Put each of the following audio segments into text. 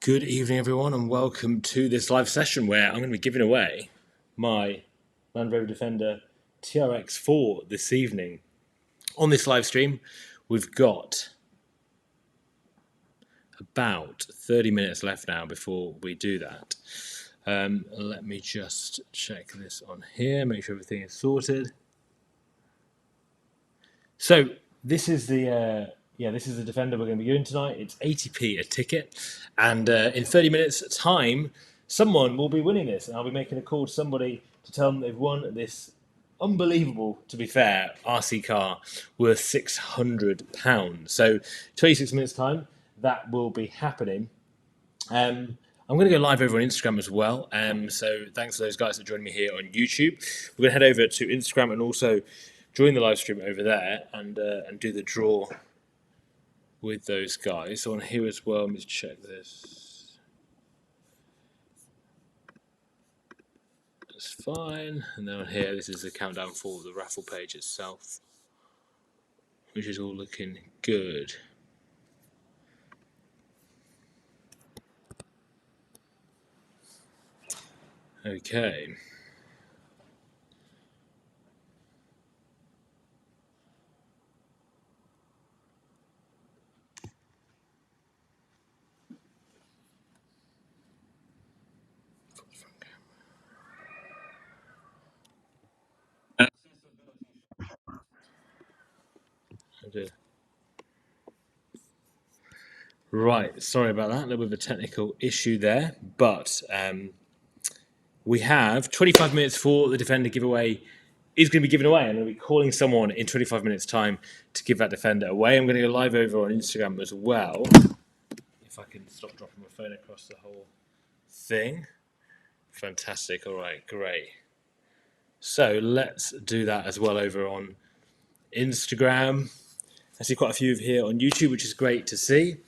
Good evening, everyone, and welcome to this live session where I'm going to be giving away my Land Rover Defender TRX4 this evening. On this live stream, we've got about 30 minutes left now before we do that. Let me just check this on here, make sure everything is sorted. So this is the Defender we're going to be doing tonight. It's 80p a ticket, and in 30 minutes time, someone will be winning this, and I'll be making a call to somebody to tell them they've won this unbelievable, to be fair, RC car worth £600. So 26 minutes time, that will be happening. I'm going to go live over on Instagram as well. So thanks to those guys that joined me here on YouTube. We're going to head over to Instagram and also join the live stream over there and do the draw with those guys. So on here as well, let me check this. That's fine. And then on here, this is the countdown for the raffle page itself, which is all looking good. Okay. Right, sorry about that, a little bit of a technical issue there, but we have 25 minutes for the Defender giveaway is going to be given away. I'm going to be calling someone in 25 minutes time to give that Defender away. I'm going to go live over on Instagram as well, if I can stop dropping my phone across the whole thing. Fantastic, all right, great. So let's do that as well over on Instagram. I see quite a few here on YouTube, which is great to see.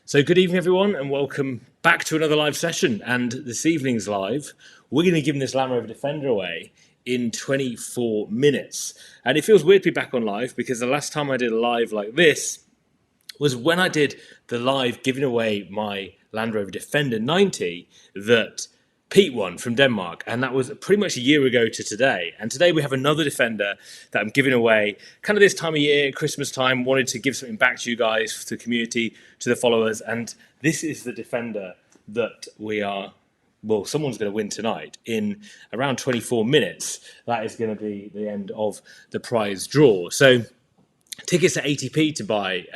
So good evening, everyone, and welcome back to another live session. And this evening's live, we're going to be giving this Land Rover Defender away in 24 minutes. And it feels weird to be back on live because the last time I did a live like this was when I did the live giving away my Land Rover Defender 90 that Pete won from Denmark, and that was pretty much a year ago to today. And today we have another Defender that I'm giving away kind of this time of year, Christmas time, wanted to give something back to you guys, to the community, to the followers. And this is the Defender that someone's going to win tonight in around 24 minutes. That is going to be the end of the prize draw. So tickets are 80p to buy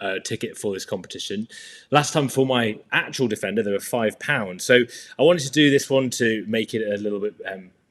a ticket for this competition. Last time for my actual Defender, they were £5. So I wanted to do this one to make it a little bit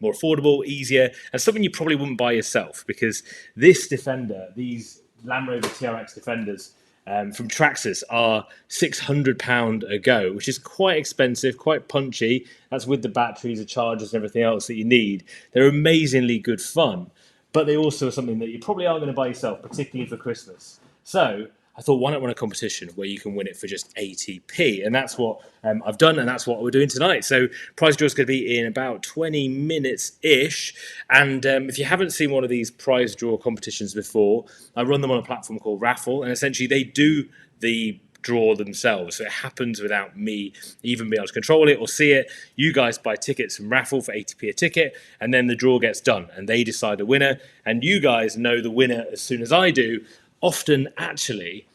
more affordable, easier, and something you probably wouldn't buy yourself, because this Defender, these Land Rover TRX Defenders from Traxxas, are £600 a go, which is quite expensive, quite punchy. That's with the batteries, the chargers, and everything else that you need. They're amazingly good fun, but they also are something that you probably aren't going to buy yourself, particularly for Christmas. So I thought, why not run a competition where you can win it for just 80p? And that's what I've done, and that's what we're doing tonight. So prize draw is going to be in about 20 minutes-ish. And if you haven't seen one of these prize draw competitions before, I run them on a platform called Raffle, and essentially they do the draw themselves. So it happens without me even being able to control it or see it. You guys buy tickets from Raffle for 80p a ticket, and then the draw gets done, and they decide a winner. And you guys know the winner as soon as I do. Often, actually,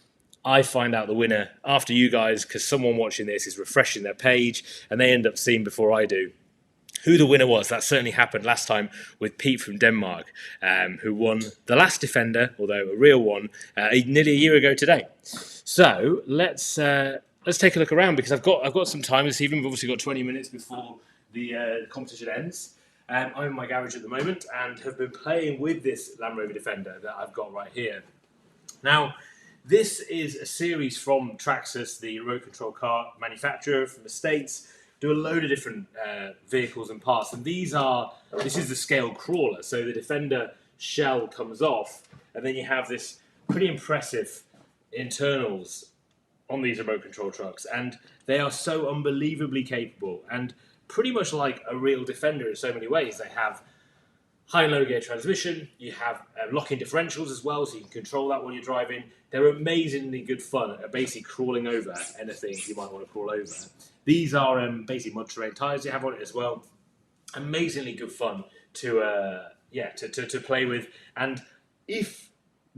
I find out the winner after you guys, because someone watching this is refreshing their page and they end up seeing before I do who the winner was. That certainly happened last time with Pete from Denmark, who won the last Defender, although a real one, nearly a year ago today. So let's take a look around, because I've got some time this evening. We've obviously got 20 minutes before the competition ends. I'm in my garage at the moment and have been playing with this Land Rover Defender that I've got right here. Now, this is a series from Traxxas, the remote control car manufacturer from the States. Do a load of different vehicles and parts, and this is the scale crawler. So the Defender shell comes off, and then you have this pretty impressive internals on these remote control trucks, and they are so unbelievably capable and pretty much like a real Defender in so many ways. They have high and low gear transmission. You have lock-in differentials as well, so you can control that while you're driving. They're amazingly good fun at basically crawling over anything you might want to crawl over. These are basically mud terrain tyres you have on it as well. Amazingly good fun to play with. And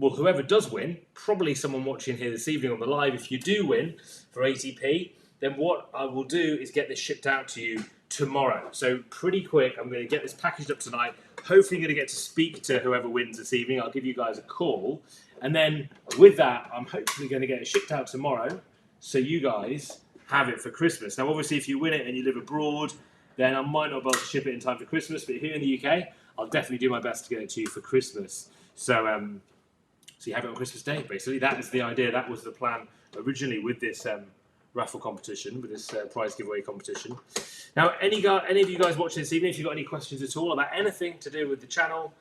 whoever does win, probably someone watching here this evening on the live, if you do win for ATP, then what I will do is get this shipped out to you tomorrow. So pretty quick, I'm going to get this packaged up tonight. Hopefully going to get to speak to whoever wins this evening. I'll give you guys a call. And then with that, I'm hopefully going to get it shipped out tomorrow so you guys have it for Christmas. Now, obviously, if you win it and you live abroad, then I might not be able to ship it in time for Christmas. But here in the UK, I'll definitely do my best to get it to you for Christmas. So you have it on Christmas Day, basically. That is the idea. That was the plan originally with this raffle competition, with this prize giveaway competition. Now, any of you guys watching this evening, if you've got any questions at all about anything to do with the channel,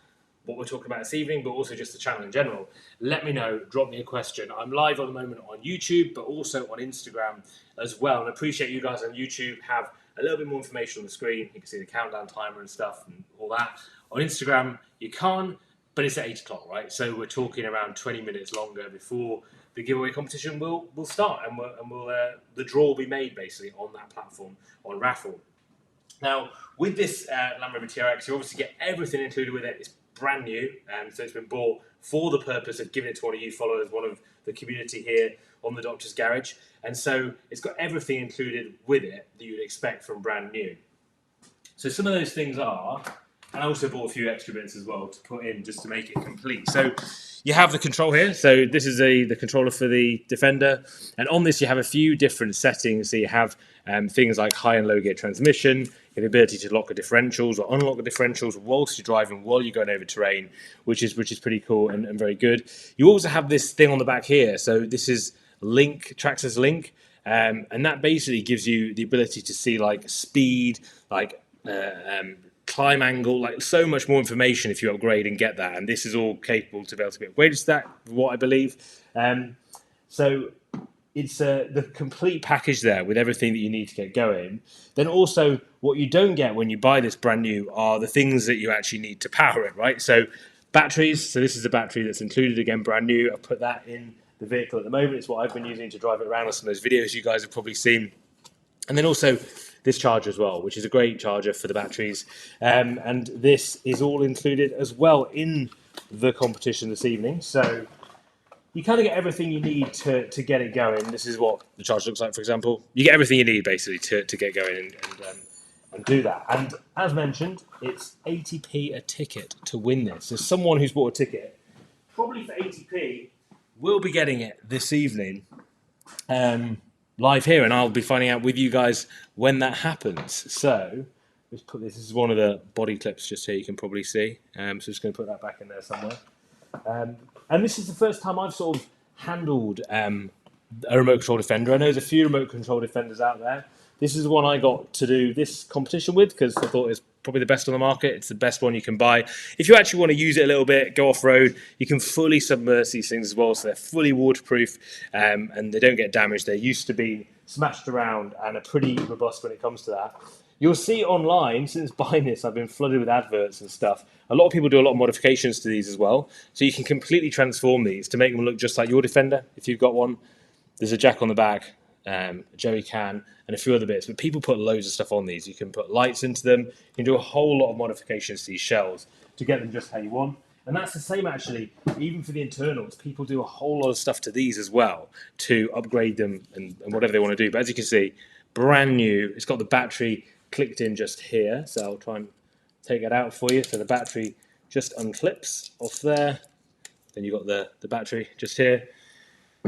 what we're talking about this evening, but also just the channel in general, let me know. Drop me a question. I'm live at the moment on YouTube, but also on Instagram as well. And I appreciate you guys on YouTube have a little bit more information on the screen. You can see the countdown timer and stuff and all that. On Instagram, you can't, but it's at 8 o'clock, right? So we're talking around 20 minutes longer before the giveaway competition will start, and the draw will be made basically on that platform on raffle. Now, with this Land Rover TRX, you obviously get everything included with it. It's brand new, so it's been bought for the purpose of giving it to one of you followers, one of the community here on the Doctor's Garage. And so it's got everything included with it that you'd expect from brand new. So some of those things are, and I also bought a few extra bits as well to put in just to make it complete. So you have the control here. So this is the controller for the Defender. And on this, you have a few different settings. So you have things like high and low gear transmission. You have the ability to lock the differentials or unlock the differentials whilst you're driving, while you're going over terrain, which is pretty cool and very good. You also have this thing on the back here. So this is Traxxas Link. And that basically gives you the ability to see like speed, like climb angle, like so much more information if you upgrade and get that. And this is all capable to be able to be upgraded to that, what I believe. So it's the complete package there with everything that you need to get going. Then also what you don't get when you buy this brand new are the things that you actually need to power it, right? So batteries. So this is the battery that's included, again, brand new. I put that in the vehicle at the moment. It's what I've been using to drive it around on some of those videos you guys have probably seen. And then also this charger as well, which is a great charger for the batteries. And this is all included as well in the competition this evening. So you kind of get everything you need to get it going. This is what the charger looks like, for example. You get everything you need, basically, to get going and do that. And as mentioned, it's 80p a ticket to win this. So someone who's bought a ticket, probably for 80p, will be getting it this evening live here, and I'll be finding out with you guys when that happens. So let's put this is one of the body clips just here, you can probably see. So just going to put that back in there somewhere. And this is the first time I've sort of handled a remote control Defender. I know there's a few remote control Defenders out there. This is the one I got to do this competition with because I thought it was probably the best on the market. It's the best one you can buy. If you actually want to use it a little bit, go off-road, you can fully submerge these things as well. So they're fully waterproof and they don't get damaged. They're used to being smashed around and are pretty robust when it comes to that. You'll see online, since buying this, I've been flooded with adverts and stuff. A lot of people do a lot of modifications to these as well. So you can completely transform these to make them look just like your Defender if you've got one. There's a jack on the back, a jerry can, and a few other bits. But people put loads of stuff on these. You can put lights into them. You can do a whole lot of modifications to these shells to get them just how you want. And that's the same, actually, even for the internals. People do a whole lot of stuff to these as well to upgrade them and whatever they want to do. But as you can see, brand new. It's got the battery clicked in just here. So I'll try and take it out for you. So the battery just unclips off there. Then you've got the battery just here.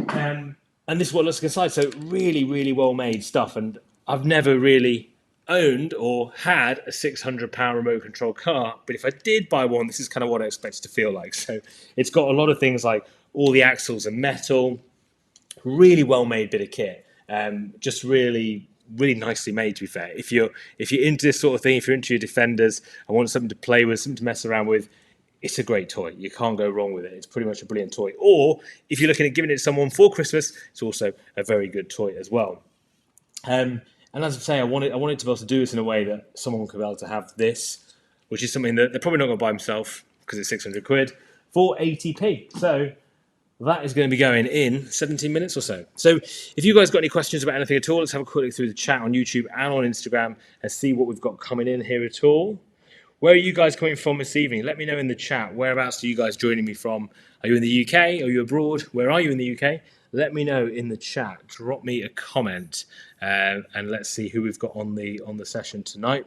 And this is what it looks like inside. So really, really well made stuff. And I've never really owned or had a £600 remote control car. But if I did buy one, this is kind of what I expect it to feel like. So it's got a lot of things like all the axles are metal. Really well made bit of kit. Just really nicely made, to be fair. If you're into this sort of thing, if you're into your Defenders and want something to play with, something to mess around with, it's a great toy. You can't go wrong with it. It's pretty much a brilliant toy. Or if you're looking at giving it to someone for Christmas, it's also a very good toy as well. And as I say, I wanted to be able to do this in a way that someone could be able to have this which is something that they're probably not going to buy themselves because it's 600 quid, for 80p. So that is going to be going in 17 minutes or so. So if you guys got any questions about anything at all, let's have a quick look through the chat on YouTube and on Instagram and see what we've got coming in here at all. Where are you guys coming from this evening? Let me know in the chat. Whereabouts are you guys joining me from? Are you in the UK? Are you abroad? Where are you in the UK? Let me know in the chat. Drop me a comment, and let's see who we've got on the session tonight.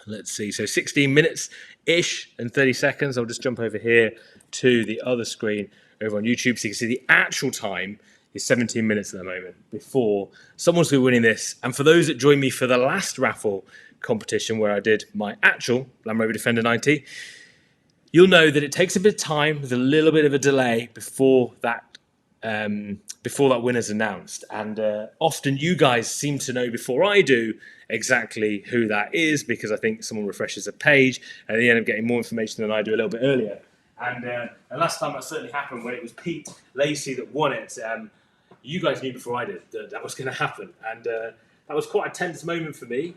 Let's see. So 16 minutes-ish and 30 seconds. I'll just jump over here to the other screen over on YouTube so you can see the actual time is 17 minutes at the moment before someone's going to be winning this. And for those that joined me for the last raffle competition where I did my actual Land Rover Defender 90, you'll know that it takes a bit of time with a little bit of a delay before that winner's announced. And often you guys seem to know before I do exactly who that is, because I think someone refreshes a page and they end up getting more information than I do a little bit earlier. And last time that certainly happened when it was Pete Lacey that won it. You guys knew before I did that was going to happen. And that was quite a tense moment for me,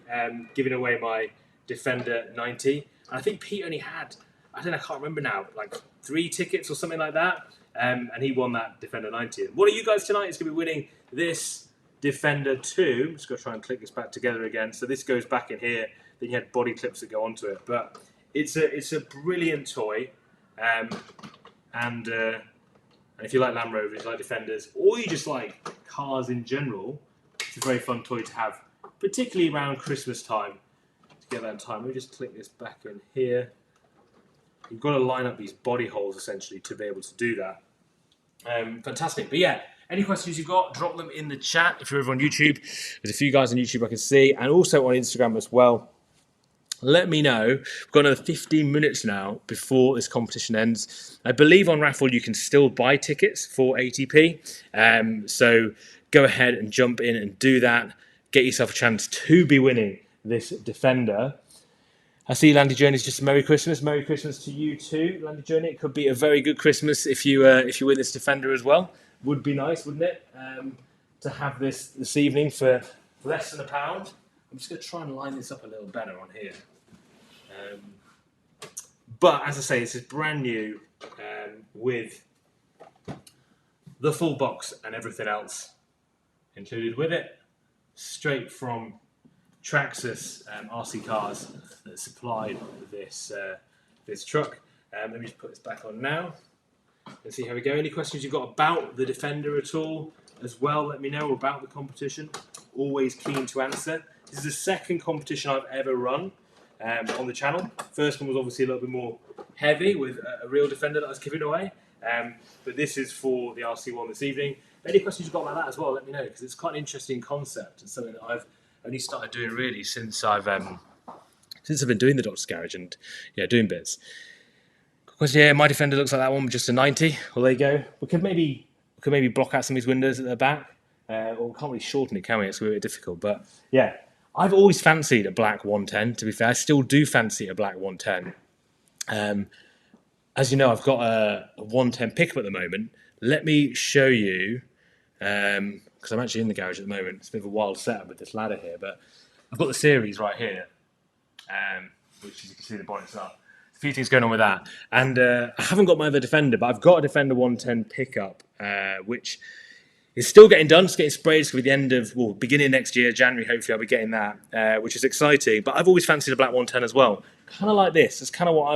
giving away my Defender 90. And I think Pete only had, I can't remember now, like 3 tickets or something like that. And he won that Defender 90. And one of you guys tonight is going to be winning this Defender 2. I'm just going to try and click this back together again. So this goes back in here. Then you had body clips that go onto it. But it's a brilliant toy. And if you like Land Rovers, you like Defenders, or you just like cars in general, it's a very fun toy to have, particularly around Christmas time, to get that in time. Let me just click this back in here. You've got to line up these body holes, essentially, to be able to do that. Fantastic. But yeah, any questions you've got, drop them in the chat. If you're over on YouTube, there's a few guys on YouTube I can see, and also on Instagram as well. Let me know. We've got another 15 minutes now before this competition ends. I believe on raffle you can still buy tickets for 80p. So go ahead and jump in and do that. Get yourself a chance to be winning this Defender. I see Landy Journey's just a Merry Christmas. Merry Christmas to you too, Landy Journey. It could be a very good Christmas if you win this Defender as well. Would be nice, wouldn't it, to have this evening for less than £1. I'm just going to try and line this up a little better on here. But as I say, this is brand new with the full box and everything else included with it, straight from Traxxas RC cars that supplied this truck. Let me just put this back on now and see how we go. Any questions you've got about the Defender at all as well, let me know, about the competition. Always keen to answer. This is the second competition I've ever run on the channel. First one was obviously a little bit more heavy with a real Defender that I was giving away. But this is for the RC one this evening. Any questions you've got about that as well, let me know, because it's quite an interesting concept. It's something that I've only started doing really since I've been doing the Doctor's Garage and doing bits. Question, yeah, my Defender looks like that one, just a 90. Well, there you go. We could maybe block out some of these windows at the back, or we can't really shorten it, can we? It's a bit difficult, but yeah. I've always fancied a black 110, to be fair. I still do fancy a black 110. As you know, I've got a 110 pickup at the moment. Let me show you, because I'm actually in the garage at the moment. It's a bit of a wild setup with this ladder here, but I've got the series right here, which, as you can see, the bonnet's up. A few things going on with that. And I haven't got my other Defender, but I've got a Defender 110 pickup, which is still getting done. It's getting sprayed. It's going to be the end of, beginning of next year, January, hopefully I'll be getting that, which is exciting. But I've always fancied a black 110 as well. Kind of like this. It's kind of what I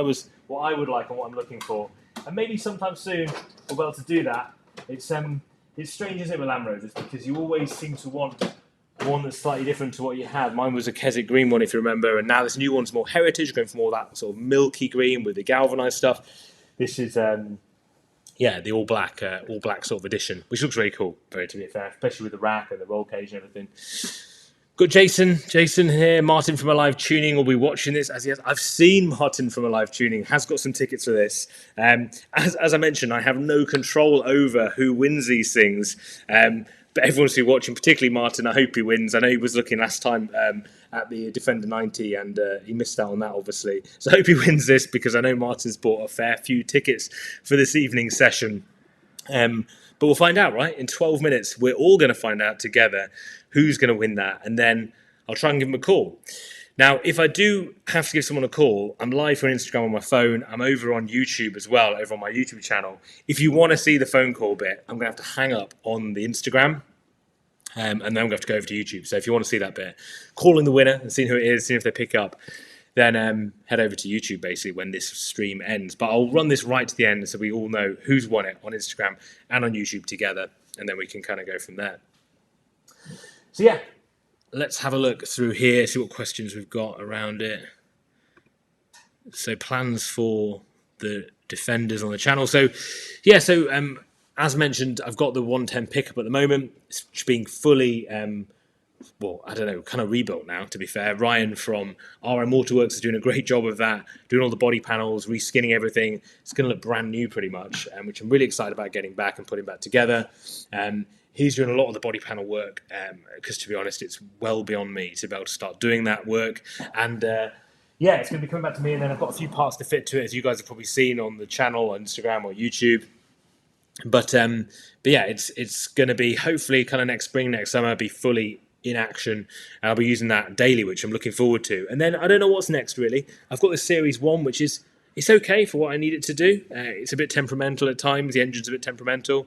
would like and what I'm looking for. And maybe sometime soon we'll be able to do that. It's strange, isn't it, with Land Rovers? Because you always seem to want one that's slightly different to what you had. Mine was a Keswick green one, if you remember. And now this new one's more heritage, going for more of that sort of milky green with the galvanised stuff. This is... the all black sort of edition, which looks really cool, to be fair, especially with the rack and the roll cage and everything. Got Jason here. Martin from Alive Tuning will be watching this. I've seen Martin from Alive Tuning, has got some tickets for this. As I mentioned, I have no control over who wins these things. But everyone's been watching, particularly Martin. I hope he wins. I know he was looking last time at the Defender 90 and he missed out on that, obviously. So I hope he wins this, because I know Martin's bought a fair few tickets for this evening's session. But we'll find out, right? In 12 minutes, we're all going to find out together who's going to win that. And then I'll try and give him a call. Now, if I do have to give someone a call, I'm live on Instagram on my phone. I'm over on YouTube as well, over on my YouTube channel. If you want to see the phone call bit, I'm going to have to hang up on the Instagram. And then I'm going to have to go over to YouTube. So if you want to see that bit, calling the winner and seeing who it is, seeing if they pick up, then head over to YouTube basically when this stream ends. But I'll run this right to the end so we all know who's won it on Instagram and on YouTube together. And then we can kind of go from there. So yeah. Let's have a look through here, see what questions we've got around it. So plans for the Defenders on the channel. So, yeah, as mentioned, I've got the 110 pickup at the moment. It's being fully, well, I don't know, kind of rebuilt now, to be fair. Ryan from RM Waterworks is doing a great job of that, doing all the body panels, reskinning everything. It's going to look brand new pretty much, which I'm really excited about getting back and putting back together. He's doing a lot of the body panel work because, to be honest, it's well beyond me to be able to start doing that work. And yeah, it's going to be coming back to me. And then I've got a few parts to fit to it, as you guys have probably seen on the channel, on Instagram or YouTube. But yeah, it's going to be hopefully kind of next spring, next summer, be fully in action. And I'll be using that daily, which I'm looking forward to. And then I don't know what's next really. I've got the Series 1, which is it's okay for what I need it to do. It's a bit temperamental at times. The engine's a bit temperamental.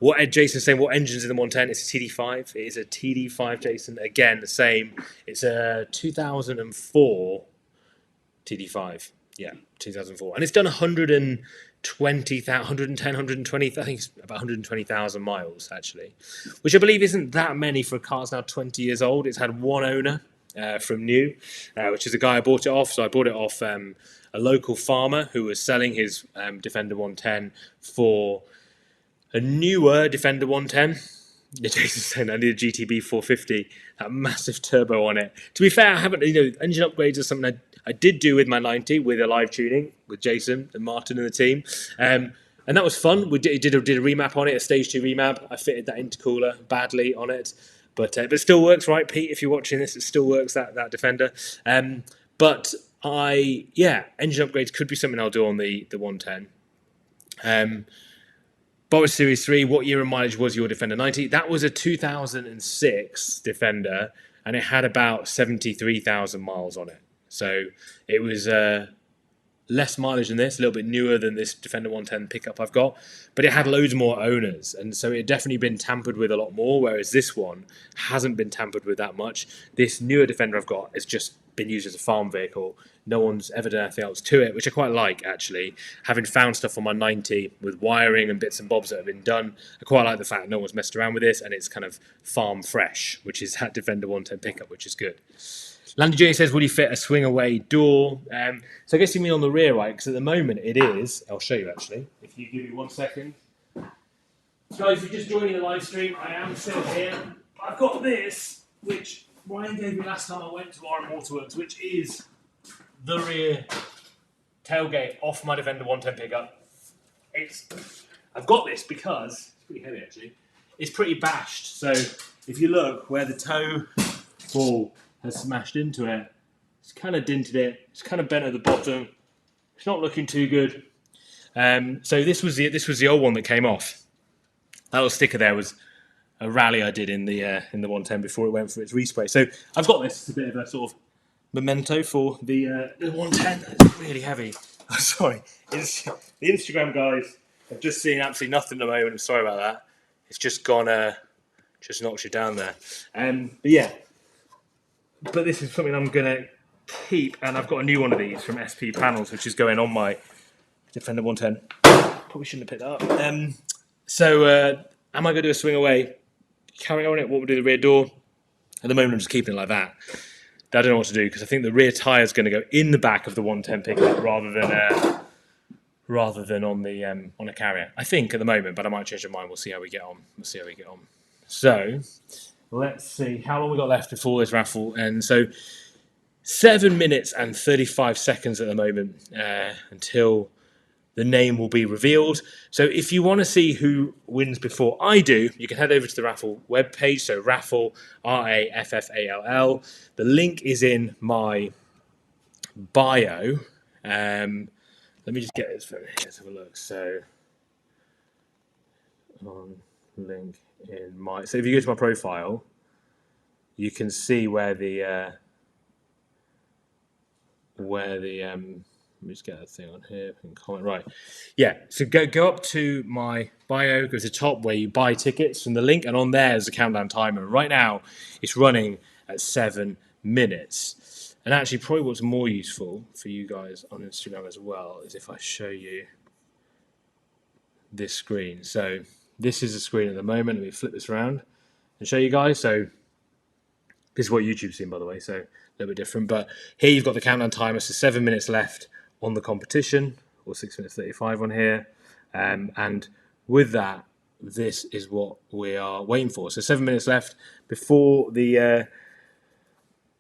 What Jason's saying, what engine's in the 110? It's a TD5. It is a TD5, Jason. Again, the same. It's a 2004 TD5. Yeah, 2004. And it's done 110, 120, I think it's about 120,000 miles, actually. Which I believe isn't that many for a car that's now 20 years old. It's had one owner from new, which is a guy I bought it off. So I bought it off a local farmer who was selling his Defender 110 for a newer Defender 110. Jason's saying I need a GTB 450, that massive turbo on it. To be fair, I haven't, engine upgrades are something I did do with my 90 with a live tuning with Jason and Martin and the team. And that was fun. We did a remap on it, a stage 2 remap. I fitted that intercooler badly on it. But it still works, right, Pete? If you're watching this, it still works, that Defender. But engine upgrades could be something I'll do on the 110. Boris Series 3, what year and mileage was your Defender 90? That was a 2006 Defender, and it had about 73,000 miles on it. So it was less mileage than this, a little bit newer than this Defender 110 pickup I've got, but it had loads more owners, and so it had definitely been tampered with a lot more, whereas this one hasn't been tampered with that much. This newer Defender I've got has just been used as a farm vehicle. No one's ever done anything else to it, which I quite like, actually. Having found stuff on my 90 with wiring and bits and bobs that have been done, I quite like the fact no one's messed around with this, and it's kind of farm fresh, which is that Defender 110 pickup, which is good. Landy Jr. says, will you fit a swing-away door? So I guess you mean on the rear, right? Because at the moment it is. I'll show you, actually. If you give me 1 second. Guys, if you're just joining the live stream, I am still here. I've got this, which Ryan gave me last time I went to RM Waterworks, which is the rear tailgate off my Defender 110 pickup. I've got this because, it's pretty heavy actually, it's pretty bashed. So if you look where the toe ball has smashed into it, it's kind of dented it, it's kind of bent at the bottom, it's not looking too good. So this was the old one that came off. That little sticker there was a rally I did in the 110 before it went for its respray. So I've got this. It's a bit of a sort of memento for the 110. It's really heavy. Oh, sorry. The Instagram guys have just seen absolutely nothing at the moment. I'm sorry about that. It's just gone, just knocks you down there. But yeah. But this is something I'm going to keep, and I've got a new one of these from SP Panels, which is going on my Defender 110. Probably shouldn't have picked that up. So am I going to do a swing away? Carry on it? What would do the rear door? At the moment, I'm just keeping it like that. I don't know what to do because I think the rear tyre is going to go in the back of the 110 pickup rather than on a carrier. I think at the moment, but I might change my mind. We'll see how we get on. So let's see how long we got left before this raffle. And so 7 minutes and 35 seconds at the moment until the name will be revealed. So if you want to see who wins before I do, you can head over to the raffle webpage. So raffle, RAFFALL. The link is in my bio. Let me just get this. Let's have a look. So link in my. So if you go to my profile, you can see where the where the let me just get that thing on here and comment. Right, yeah, so go up to my bio, go to the top where you buy tickets from the link, and on there is a countdown timer. Right now it's running at 7 minutes. And actually probably what's more useful for you guys on Instagram as well is if I show you this screen. So this is the screen at the moment. Let me flip this around and show you guys. So this is what YouTube's seen, by the way, so a little bit different. But here you've got the countdown timer, so 7 minutes left on the competition, or 6 minutes 35 on here. And with that, this is what we are waiting for. So 7 minutes left before the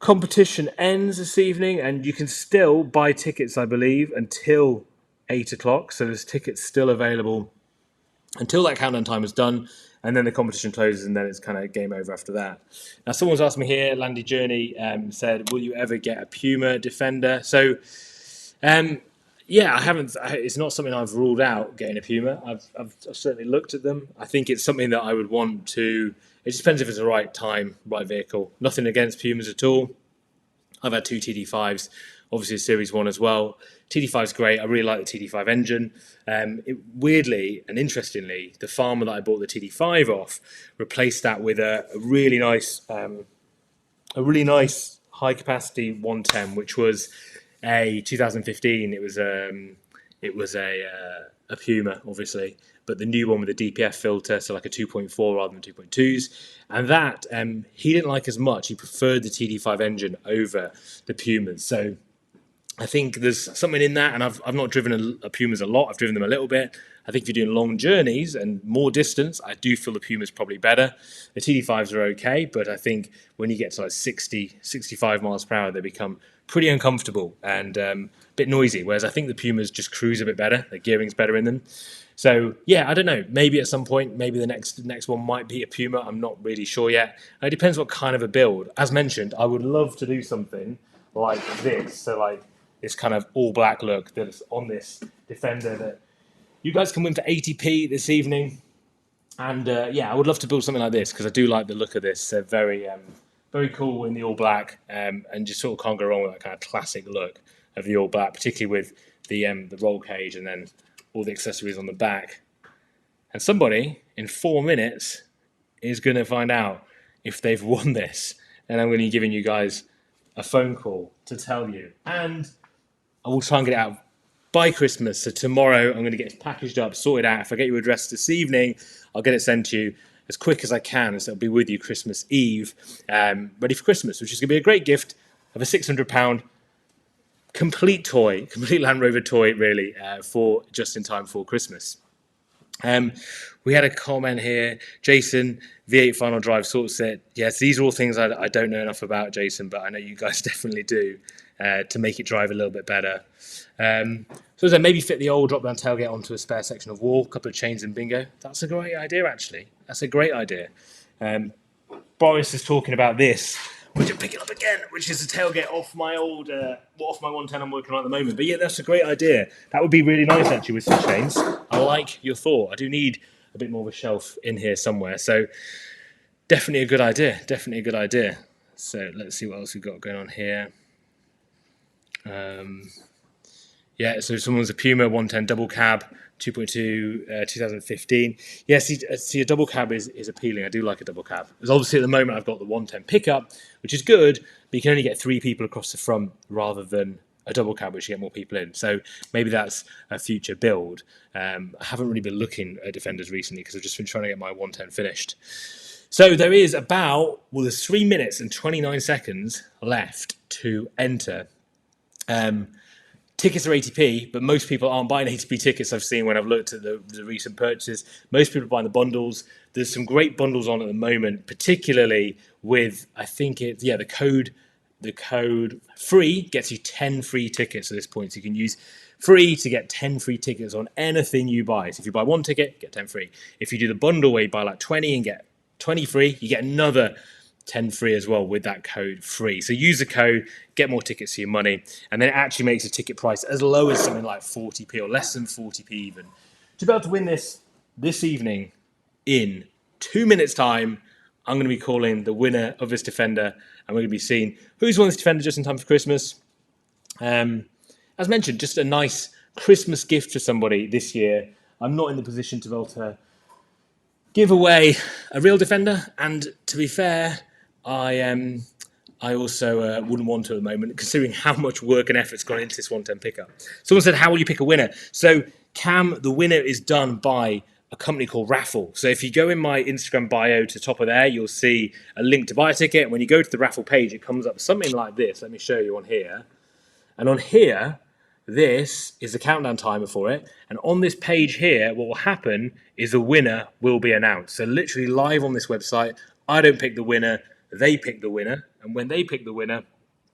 competition ends this evening, and you can still buy tickets, I believe, until 8 o'clock. So there's tickets still available until that countdown time is done, and then the competition closes, and then it's kind of game over after that. Now, someone's asked me here, Landy Journey said, will you ever get a Puma Defender? So, yeah, I haven't. It's not something I've ruled out, getting a Puma. I've certainly looked at them. I think it's something that I would want to. It just depends if it's the right time, right vehicle. Nothing against Pumas at all. I've had two TD5s, obviously a Series 1 as well. TD5 is great. I really like the TD5 engine. Weirdly and interestingly, the farmer that I bought the TD5 off replaced that with a really nice high capacity 110, which was a 2015. It was a Puma, obviously, but the new one with the DPF filter, so like a 2.4 rather than 2.2s. And that he didn't like as much. He preferred the TD5 engine over the Pumas. So I think there's something in that, and I've not driven a Pumas a lot. I've driven them a little bit. I think if you're doing long journeys and more distance, I do feel the Puma's probably better. The TD5s are okay, but I think when you get to like 60, 65 miles per hour, they become pretty uncomfortable and a bit noisy, whereas I think the Pumas just cruise a bit better. The gearing's better in them. So, yeah, I don't know. Maybe at some point, maybe the next one might be a Puma. I'm not really sure yet. It depends what kind of a build. As mentioned, I would love to do something like this. So, like, this kind of all-black look that's on this Defender that you guys can win for 80p this evening. And, yeah, I would love to build something like this because I do like the look of this. They're very cool in the all-black and just sort of can't go wrong with that kind of classic look of the all-black, particularly with the roll cage and then all the accessories on the back. And somebody in 4 minutes is going to find out if they've won this. And I'm going to be giving you guys a phone call to tell you. And I will try and get it out by Christmas. So tomorrow I'm going to get it packaged up, sorted out. If I get your address this evening, I'll get it sent to you as quick as I can. So it'll be with you Christmas Eve, ready for Christmas, which is going to be a great gift of a £600 complete Land Rover toy, really, for just in time for Christmas. We had a comment here, Jason, V8 final drive sort set. Yes, these are all things I don't know enough about, Jason, but I know you guys definitely do, to make it drive a little bit better. So then maybe fit the old drop-down tailgate onto a spare section of wall, a couple of chains and bingo. That's a great idea, actually. That's a great idea. Boris is talking about this. Which I'm picking up again, which is the tailgate off my old, off my 110 I'm working on at the moment. But yeah, that's a great idea. That would be really nice, actually, with some chains. I like your thought. I do need a bit more of a shelf in here somewhere. So definitely a good idea. Definitely a good idea. So let's see what else we've got going on here. Yeah, so someone's a Puma 110 double cab, 2.2, 2015. Yeah, see, a double cab is appealing. I do like a double cab. Because obviously at the moment I've got the 110 pickup, which is good, but you can only get 3 people across the front rather than a double cab, which you get more people in. So maybe that's a future build. I haven't really been looking at Defenders recently because I've just been trying to get my 110 finished. So there is there's 3 minutes and 29 seconds left to enter. Tickets are 80p, but most people aren't buying 80p tickets I've seen when I've looked at the recent purchases. Most people are buying the bundles. There's some great bundles on at the moment, particularly with, I think the code free gets you 10 free tickets at this point. So you can use free to get 10 free tickets on anything you buy. So if you buy 1 ticket, get 10 free. If you do the bundle where you buy like 20 and get 20 free, you get another 10 free as well with that code free. So use the code, get more tickets for your money, and then it actually makes the ticket price as low as something like 40p or less than 40p even. To be able to win this evening in 2 minutes time, I'm going to be calling the winner of this Defender, and we're going to be seeing who's won this Defender just in time for Christmas. As mentioned, just a nice Christmas gift to somebody this year. I'm not in the position to be able to give away a real Defender, and to be fair, I also wouldn't want to at the moment, considering how much work and effort's gone into this 110 pickup. Someone said, how will you pick a winner? So, Cam, the winner is done by a company called Raffle. So if you go in my Instagram bio to the top of there, you'll see a link to buy a ticket. And when you go to the Raffle page, it comes up something like this. Let me show you on here. And on here, this is the countdown timer for it. And on this page here, what will happen is the winner will be announced. So literally live on this website, I don't pick the winner, they pick the winner. And when they pick the winner,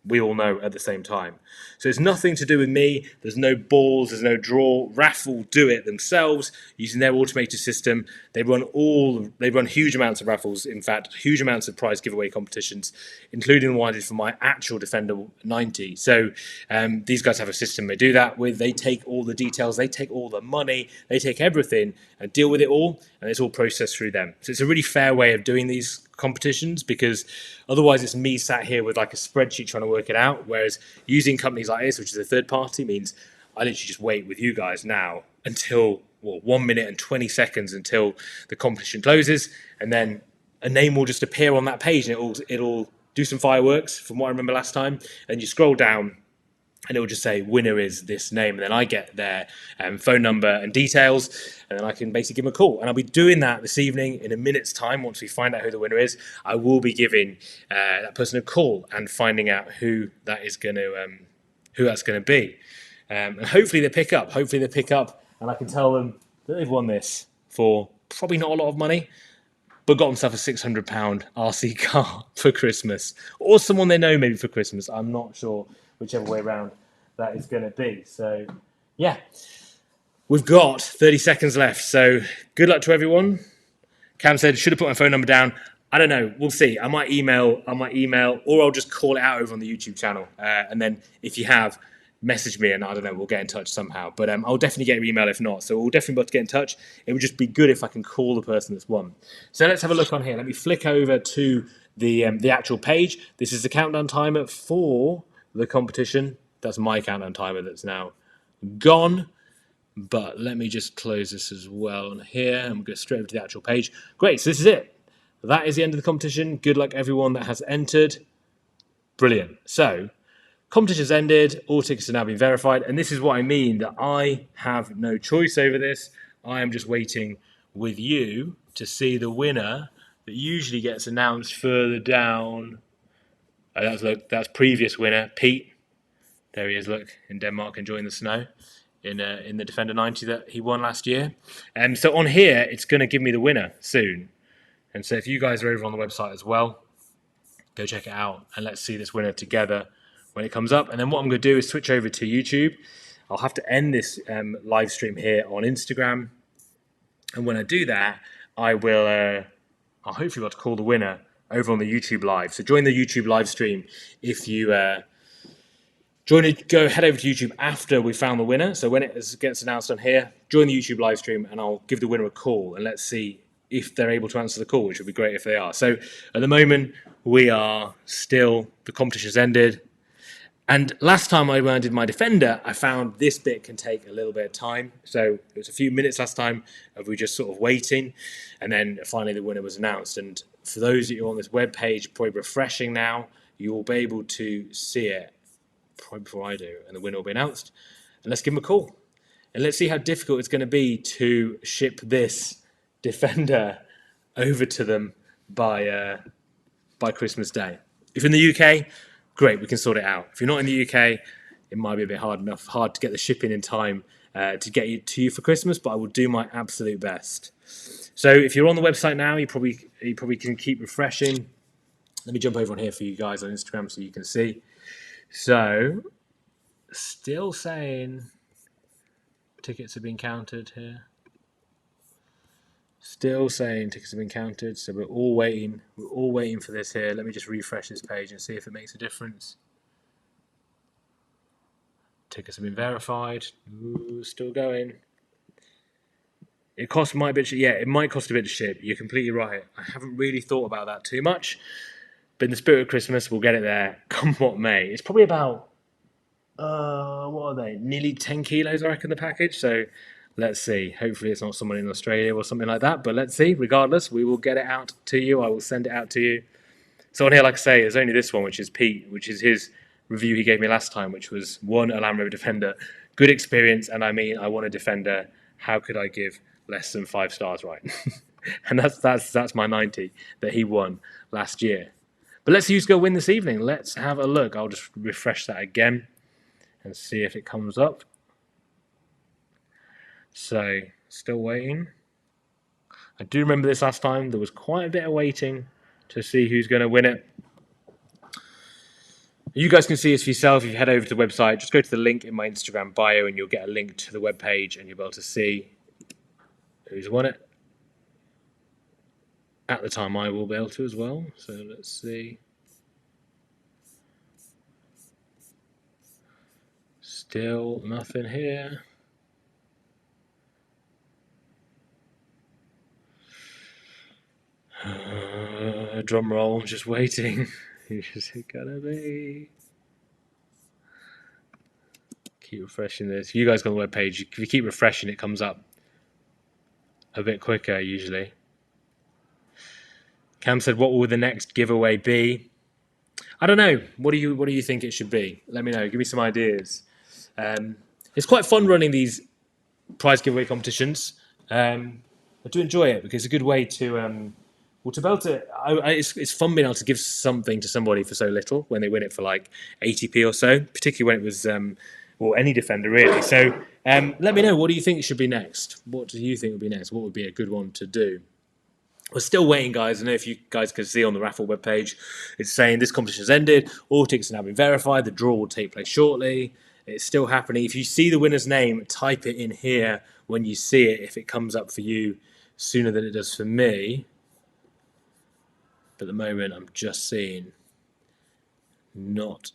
we all know at the same time. So it's nothing to do with me. There's no balls, there's no draw. Raffle do it themselves using their automated system. They run huge amounts of raffles, in fact, huge amounts of prize giveaway competitions, including the one I did for my actual Defender 90. So these guys have a system they do that with. They take all the details, they take all the money, they take everything and deal with it all, and it's all processed through them. So it's a really fair way of doing these competitions, because otherwise it's me sat here with like a spreadsheet trying to work it out, whereas using companies like this, which is a third party, means I literally just wait with you guys now until 1 minute and 20 seconds until the competition closes, and then a name will just appear on that page, and it'll do some fireworks from what I remember last time, and you scroll down and it will just say winner is this name, and then I get their phone number and details, and then I can basically give them a call. And I'll be doing that this evening in a minute's time. Once we find out who the winner is, I will be giving that person a call and finding out who that's going to be. And hopefully they pick up. And I can tell them that they've won this for probably not a lot of money, but got themselves a £600 RC car for Christmas, or someone they know maybe for Christmas. I'm not sure, whichever way around that is going to be. So, yeah, we've got 30 seconds left. So, good luck to everyone. Cam said, should have put my phone number down. I don't know. We'll see. I might email, or I'll just call it out over on the YouTube channel. And then if you have, message me, and I don't know, we'll get in touch somehow. But I'll definitely get your email if not. So we'll definitely be able to get in touch. It would just be good if I can call the person that's won. So let's have a look on here. Let me flick over to the actual page. This is the countdown timer for the competition. That's my countdown timer that's now gone. But let me just close this as well on here, and we'll go straight over to the actual page. Great, so this is it. That is the end of the competition. Good luck everyone that has entered. Brilliant. So competition's ended, all tickets have now been verified, and this is what I mean, that I have no choice over this. I am just waiting with you to see the winner that usually gets announced further down. That's previous winner, Pete. There he is, look, in Denmark enjoying the snow in the Defender 90 that he won last year. So on here, it's going to give me the winner soon. And so if you guys are over on the website as well, go check it out, and let's see this winner together when it comes up. And then what I'm going to do is switch over to YouTube. I'll have to end this live stream here on Instagram. And when I do that, I'll hopefully be able to call the winner over on the YouTube live. So join the YouTube live stream if you go head over to YouTube after we found the winner. So when it gets announced on here, join the YouTube live stream and I'll give the winner a call, and let's see if they're able to answer the call, which would be great if they are. So at the moment, the competition's ended. And last time when I did my Defender, I found this bit can take a little bit of time. So it was a few minutes last time of we just sort of waiting. And then finally the winner was announced. And for those of you on this web page, probably refreshing now, you will be able to see it probably before I do. And the winner will be announced. And let's give them a call. And let's see how difficult it's going to be to ship this Defender over to them by Christmas Day. If you're in the UK, great, we can sort it out. If you're not in the UK, it might be a bit hard to get the shipping in time to get it to you for Christmas, but I will do my absolute best. So if you're on the website now, you probably can keep refreshing. Let me jump over on here for you guys on Instagram so you can see. So, still saying tickets have been counted here. Still saying tickets have been counted, so we're all waiting for this here. Let me just refresh this page and see if it makes a difference. Tickets have been verified. Ooh, still going. It might cost a bit to ship. You're completely right. I haven't really thought about that too much. But in the spirit of Christmas, we'll get it there, come what may. It's probably about What are they? Nearly 10 kilos, I reckon, the package. So let's see. Hopefully, it's not someone in Australia or something like that. But let's see. Regardless, we will get it out to you. I will send it out to you. So on here, like I say, there's only this one, which is Pete, which is his review he gave me last time, which was one, a Land Rover Defender. Good experience, and I mean, I want a Defender. How could I give less than 5 stars, right? And that's my 90 that he won last year. But let's see who's going to win this evening. Let's have a look. I'll just refresh that again and see if it comes up. So, still waiting. I do remember this last time. There was quite a bit of waiting to see who's going to win it. You guys can see this for yourself. If you head over to the website, just go to the link in my Instagram bio and you'll get a link to the webpage and you'll be able to see who's won it. At the time, I will be able to as well. So let's see. Still nothing here. Drum roll, just waiting. Who's it gonna be? Keep refreshing this. You guys go on the webpage. If you keep refreshing, it comes up a bit quicker usually. Cam said, "What will the next giveaway be?" I don't know. What do you think it should be? Let me know. Give me some ideas. It's quite fun running these prize giveaway competitions. I do enjoy it because it's a good way to to be able to. It's fun being able to give something to somebody for so little when they win it for like 80p or so, particularly when it was well, any Defender really. So let me know. What do you think it should be next? What do you think would be next? What would be a good one to do? We're still waiting, guys. I don't know if you guys can see on the raffle webpage, it's saying this competition has ended. All tickets have now been verified. The draw will take place shortly. It's still happening. If you see the winner's name, type it in here when you see it, if it comes up for you sooner than it does for me. But at the moment, I'm just seeing not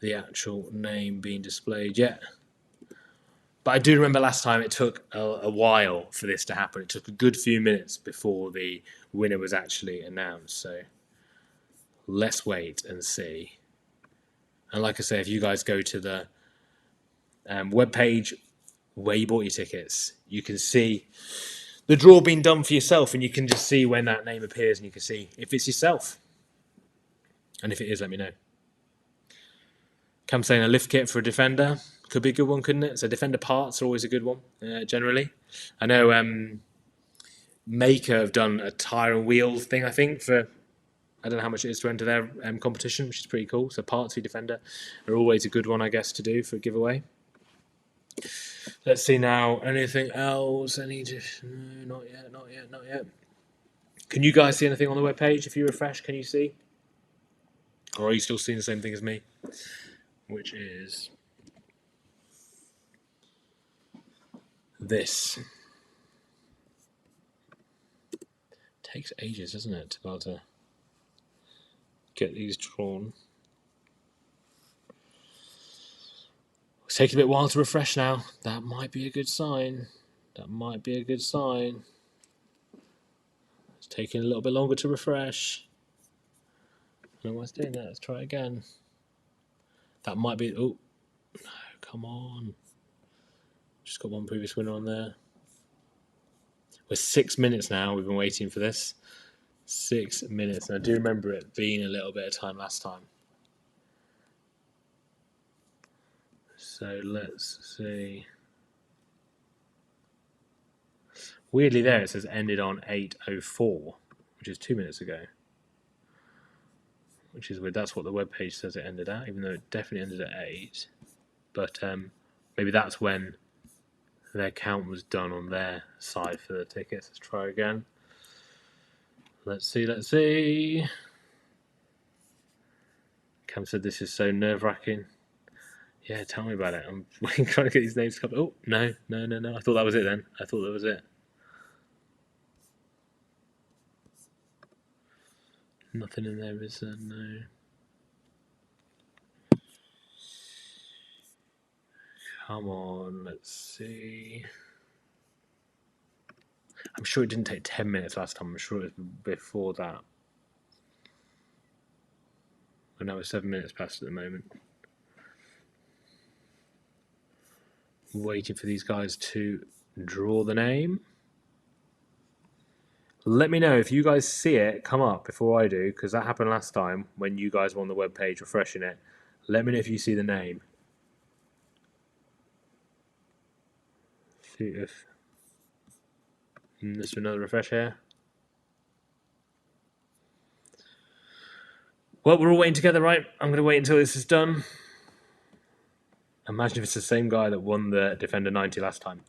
the actual name being displayed yet. But I do remember last time it took a while for this to happen. It took a good few minutes before the winner was actually announced. So let's wait and see. And like I say, if you guys go to the webpage where you bought your tickets, you can see the draw being done for yourself, and you can just see when that name appears, and you can see if it's yourself. And if it is, let me know. Cam saying a lift kit for a Defender. Could be a good one, couldn't it? So Defender parts are always a good one, generally. I know Maker have done a tyre and wheel thing, I think, for, I don't know how much it is to enter their competition, which is pretty cool. So parts for Defender are always a good one, I guess, to do for a giveaway. Let's see now. Anything else? No, not yet. Can you guys see anything on the webpage? If you refresh, can you see? Or are you still seeing the same thing as me? Which is this. Takes ages, doesn't it, to be able to get these drawn. It's taking a bit while to refresh now. That might be a good sign. It's taking a little bit longer to refresh. I don't know why it's doing that. Let's try it again. That might be... Oh, no, come on. Just got one previous winner on there. We're 6 minutes now. We've been waiting for this. 6 minutes. And I do remember it being a little bit of time last time. So let's see. Weirdly there it says ended on 8:04, which is 2 minutes ago. Which is weird. That's what the webpage says it ended at, even though it definitely ended at 8. But maybe that's when their count was done on their side for the tickets. Let's try again. Let's see. Cam said this is so nerve-wracking. Yeah, tell me about it. I'm trying to get these names to come. Oh, no. I thought that was it then. Nothing in there, is there? No. Come on, let's see. I'm sure it didn't take 10 minutes last time. I'm sure it was before that. And now we're 7 minutes past at the moment. Waiting for these guys to draw the name. Let me know if you guys see it come up before I do, because that happened last time when you guys were on the web page refreshing it. Let me know if you see the name. See if there's another refresh here. Well, we're all waiting together, right? I'm going to wait until this is done. Imagine if it's the same guy that won the Defender 90 last time.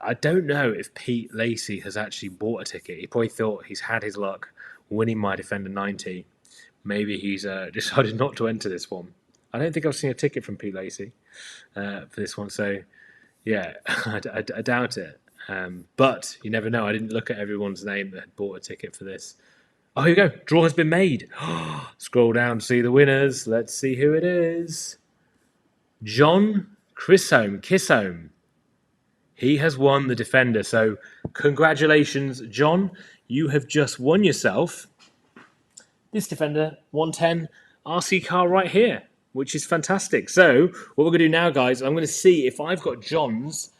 I don't know if Pete Lacey has actually bought a ticket. He probably thought he's had his luck winning my Defender 90. Maybe he's decided not to enter this one. I don't think I've seen a ticket from Pete Lacey for this one. So, yeah, I doubt it. But you never know. I didn't look at everyone's name that had bought a ticket for this. Oh, here we go. Draw has been made. Scroll down to see the winners. Let's see who it is. John Kissholm. He has won the Defender. So congratulations, John. You have just won yourself this Defender 110 RC car right here, which is fantastic. So what we're going to do now, guys, I'm going to see if I've got John's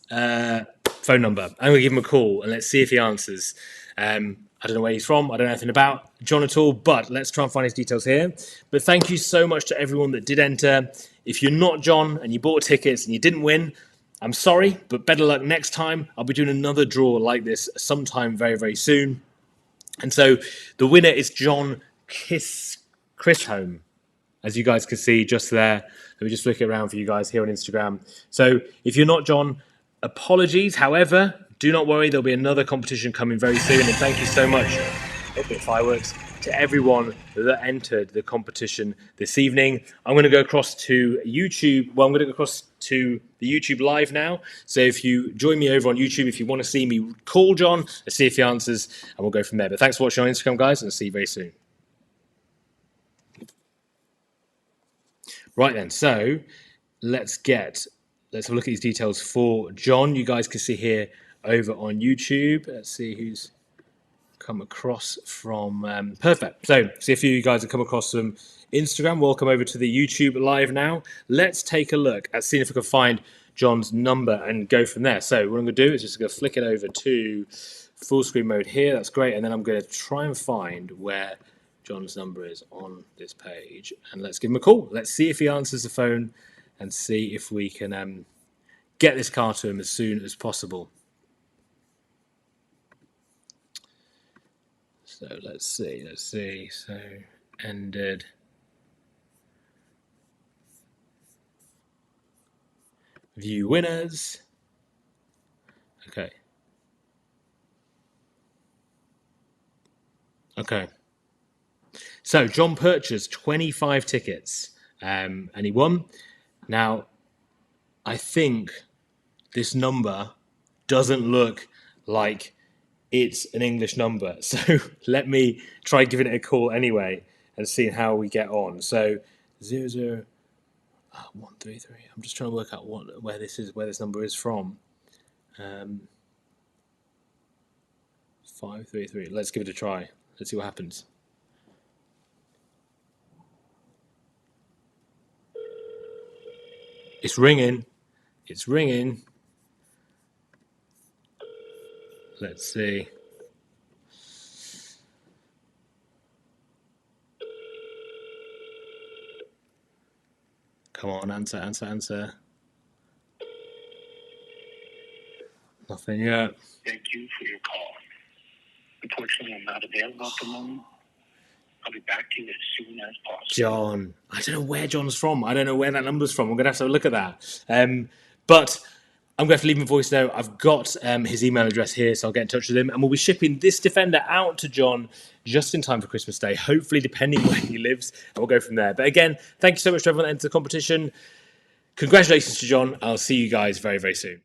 phone number. I'm going to give him a call and let's see if he answers. I don't know where he's from. I don't know anything about John at all, but let's try and find his details here. But thank you so much to everyone that did enter. If you're not John and you bought tickets and you didn't win, I'm sorry, but better luck next time. I'll be doing another draw like this sometime very, very soon. And so the winner is John Kissholm, as you guys can see just there. Let me just flick it around for you guys here on Instagram. So if you're not John, apologies. However, do not worry, there'll be another competition coming very soon. And thank you so much, fireworks, to everyone that entered the competition this evening. I'm going to go across to YouTube. Well, I'm going to go across to the YouTube live now. So if you join me over on YouTube, if you want to see me call John, let's see if he answers, and we'll go from there. But thanks for watching on Instagram, guys, and I'll see you very soon. Right then, so let's have a look at these details for John. You guys can see here over on YouTube. Let's see who's come across from. Perfect. So, see a few of you guys have come across from Instagram. Welcome over to the YouTube live now. Let's take a look at seeing if we can find John's number and go from there. So, what I'm going to do is just going to flick it over to full screen mode here. That's great. And then I'm going to try and find where John's number is on this page. And let's give him a call. Let's see if he answers the phone and see if we can get this car to him as soon as possible. So let's see. So ended. View winners. Okay. So John purchased 25 tickets and he won. Now, I think this number doesn't look like it's an English number. So let me try giving it a call anyway and seeing how we get on. So 00133. I'm just trying to work out where this number is from. 533. Let's give it a try. Let's see what happens. It's ringing. Let's see. Come on, answer. Nothing yet. Thank you for your call. Unfortunately, I'm not available at the moment. I'll be back to you as soon as possible. John. I don't know where John's from. I don't know where that number's from. I'm going to have to look at that. But I'm going to have to leave him a voice note. I've got his email address here, so I'll get in touch with him. And we'll be shipping this Defender out to John just in time for Christmas Day, hopefully depending where he lives. And we'll go from there. But again, thank you so much to everyone that entered the competition. Congratulations to John. I'll see you guys very, very soon.